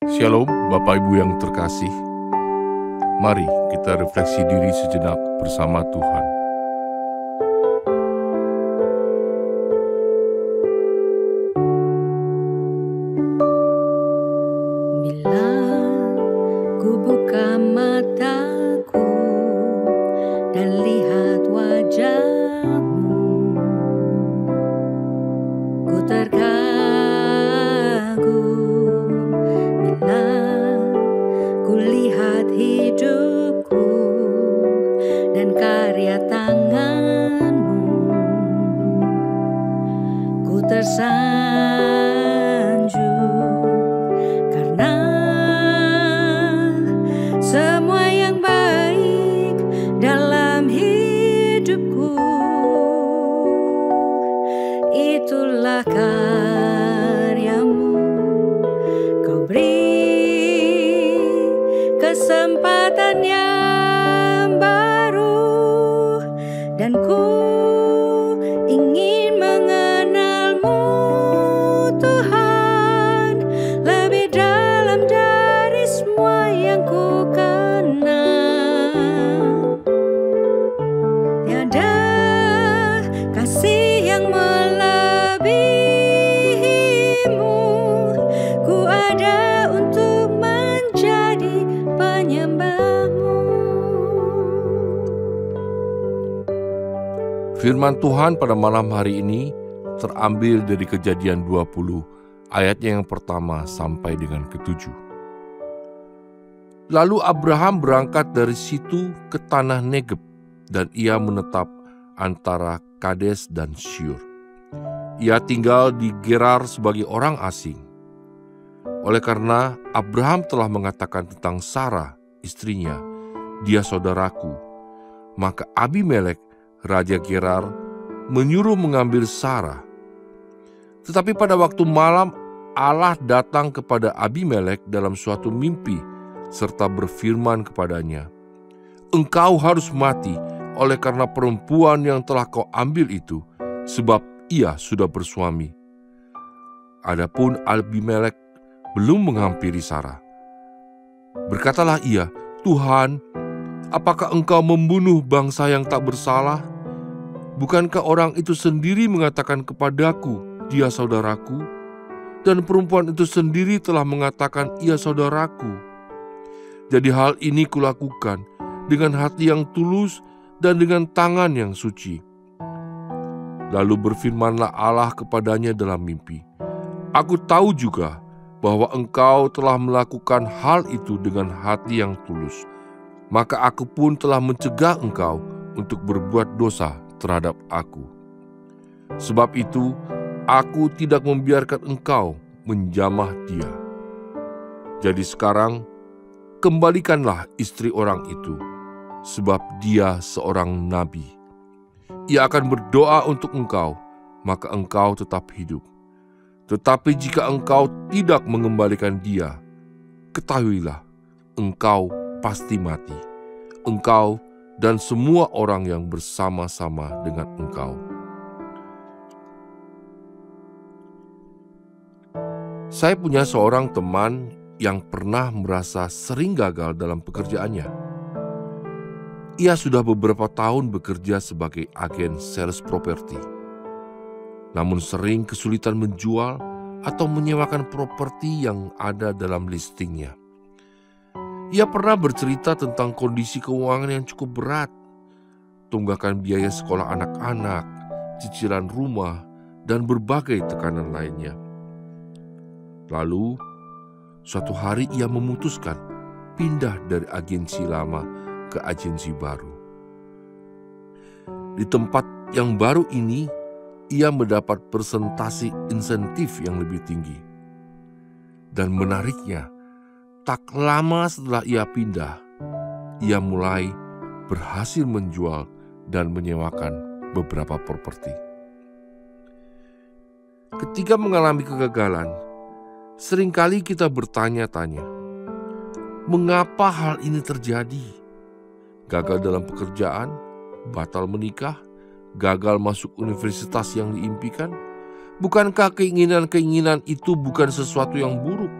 Shalom Bapak Ibu yang terkasih. Mari kita refleksi diri sejenak bersama Tuhan. Bila ku buka mataku dan lihat wajah-Mu, ku terkagum. Bila ku lihat hidupku dan karya tangan-Mu, ku tersanjung karena semua yang baik dalam hidupku itulah karya-Mu. Kau beri kesempatan yang baru dan ku ingin mengenal-Mu, Tuhan, lebih dalam dari semua yang ku kenal. Tiada kasih yang melebihi-Mu, ku ada untuk menjadi penyembah-Mu. Firman Tuhan pada malam hari ini terambil dari Kejadian 20 ayatnya yang pertama sampai dengan ke-7. Lalu Abraham berangkat dari situ ke tanah Negeb, dan ia menetap antara Kades dan Syur. Ia tinggal di Gerar sebagai orang asing. Oleh karena Abraham telah mengatakan tentang Sarah, istrinya, "Dia saudaraku," maka Abimelek, raja Gerar, menyuruh mengambil Sarah. Tetapi pada waktu malam Allah datang kepada Abimelek dalam suatu mimpi serta berfirman kepadanya, "Engkau harus mati oleh karena perempuan yang telah kau ambil itu, sebab ia sudah bersuami." Adapun Abimelek belum menghampiri Sarah. Berkatalah ia, "Tuhan, apakah engkau membunuh bangsa yang tak bersalah? Bukankah orang itu sendiri mengatakan kepadaku, 'Dia saudaraku,' dan perempuan itu sendiri telah mengatakan, 'Ia saudaraku'? Jadi hal ini kulakukan dengan hati yang tulus dan dengan tangan yang suci." Lalu berfirmanlah Allah kepadanya dalam mimpi, "Aku tahu juga bahwa engkau telah melakukan hal itu dengan hati yang tulus. Maka aku pun telah mencegah engkau untuk berbuat dosa terhadap aku. Sebab itu, aku tidak membiarkan engkau menjamah dia. Jadi sekarang, kembalikanlah istri orang itu, sebab dia seorang nabi. Ia akan berdoa untuk engkau, maka engkau tetap hidup. Tetapi jika engkau tidak mengembalikan dia, ketahuilah, engkau pasti mati, engkau dan semua orang yang bersama-sama dengan engkau." Saya punya seorang teman yang pernah merasa sering gagal dalam pekerjaannya. Ia sudah beberapa tahun bekerja sebagai agen sales properti, namun sering kesulitan menjual atau menyewakan properti yang ada dalam listingnya. Ia pernah bercerita tentang kondisi keuangan yang cukup berat, tunggakan biaya sekolah anak-anak, cicilan rumah, dan berbagai tekanan lainnya. Lalu, suatu hari ia memutuskan pindah dari agensi lama ke agensi baru. Di tempat yang baru ini, ia mendapat persentase insentif yang lebih tinggi. Dan menariknya, tak lama setelah ia pindah, ia mulai berhasil menjual dan menyewakan beberapa properti. Ketika mengalami kegagalan, seringkali kita bertanya-tanya, mengapa hal ini terjadi? Gagal dalam pekerjaan, batal menikah, gagal masuk universitas yang diimpikan? Bukankah keinginan-keinginan itu bukan sesuatu yang buruk?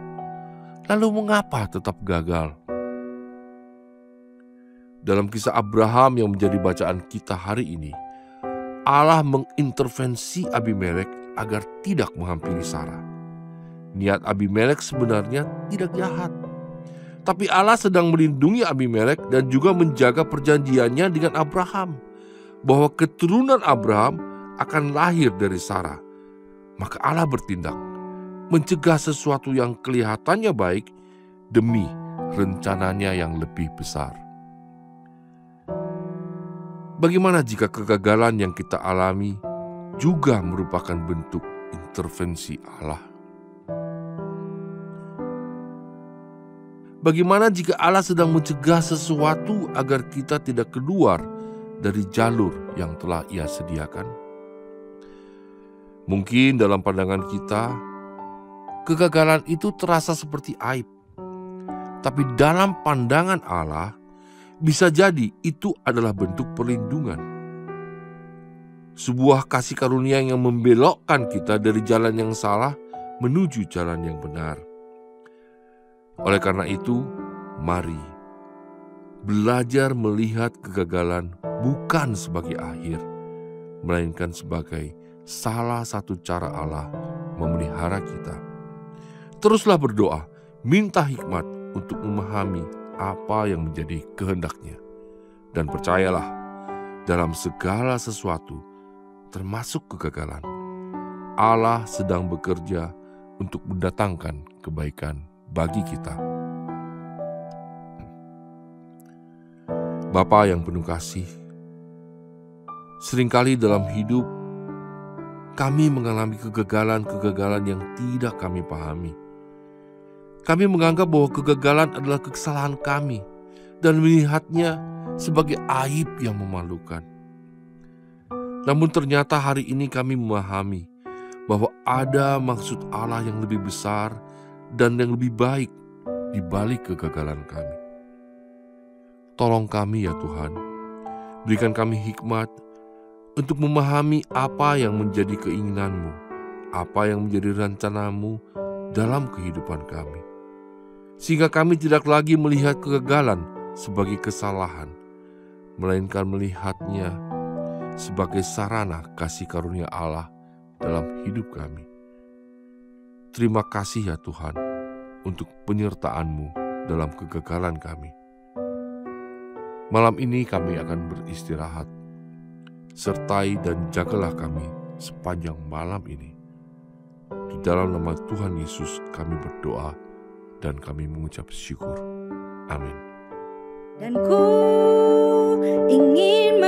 Lalu mengapa tetap gagal? Dalam kisah Abraham yang menjadi bacaan kita hari ini, Allah mengintervensi Abimelek agar tidak menghampiri Sarah. Niat Abimelek sebenarnya tidak jahat, tapi Allah sedang melindungi Abimelek dan juga menjaga perjanjiannya dengan Abraham, bahwa keturunan Abraham akan lahir dari Sarah. Maka Allah bertindak, mencegah sesuatu yang kelihatannya baik demi rencananya yang lebih besar. Bagaimana jika kegagalan yang kita alami juga merupakan bentuk intervensi Allah? Bagaimana jika Allah sedang mencegah sesuatu agar kita tidak keluar dari jalur yang telah Ia sediakan? Mungkin dalam pandangan kita, kegagalan itu terasa seperti aib. Tapi dalam pandangan Allah, bisa jadi itu adalah bentuk perlindungan. Sebuah kasih karunia yang membelokkan kita dari jalan yang salah menuju jalan yang benar. Oleh karena itu, mari belajar melihat kegagalan bukan sebagai akhir, melainkan sebagai salah satu cara Allah memelihara kita. Teruslah berdoa, minta hikmat untuk memahami apa yang menjadi kehendak-Nya. Dan percayalah, dalam segala sesuatu, termasuk kegagalan, Allah sedang bekerja untuk mendatangkan kebaikan bagi kita. Bapa yang penuh kasih, seringkali dalam hidup kami mengalami kegagalan-kegagalan yang tidak kami pahami. Kami menganggap bahwa kegagalan adalah kesalahan kami dan melihatnya sebagai aib yang memalukan. Namun ternyata hari ini kami memahami bahwa ada maksud Allah yang lebih besar dan yang lebih baik di balik kegagalan kami. Tolong kami ya Tuhan, berikan kami hikmat untuk memahami apa yang menjadi keinginan-Mu, apa yang menjadi rencana-Mu dalam kehidupan kami. Sehingga kami tidak lagi melihat kegagalan sebagai kesalahan, melainkan melihatnya sebagai sarana kasih karunia Allah dalam hidup kami. Terima kasih ya Tuhan untuk penyertaan-Mu dalam kegagalan kami. Malam ini kami akan beristirahat. Sertai dan jagalah kami sepanjang malam ini. Di dalam nama Tuhan Yesus kami berdoa dan kami mengucap syukur. Amin. Dan ku ingin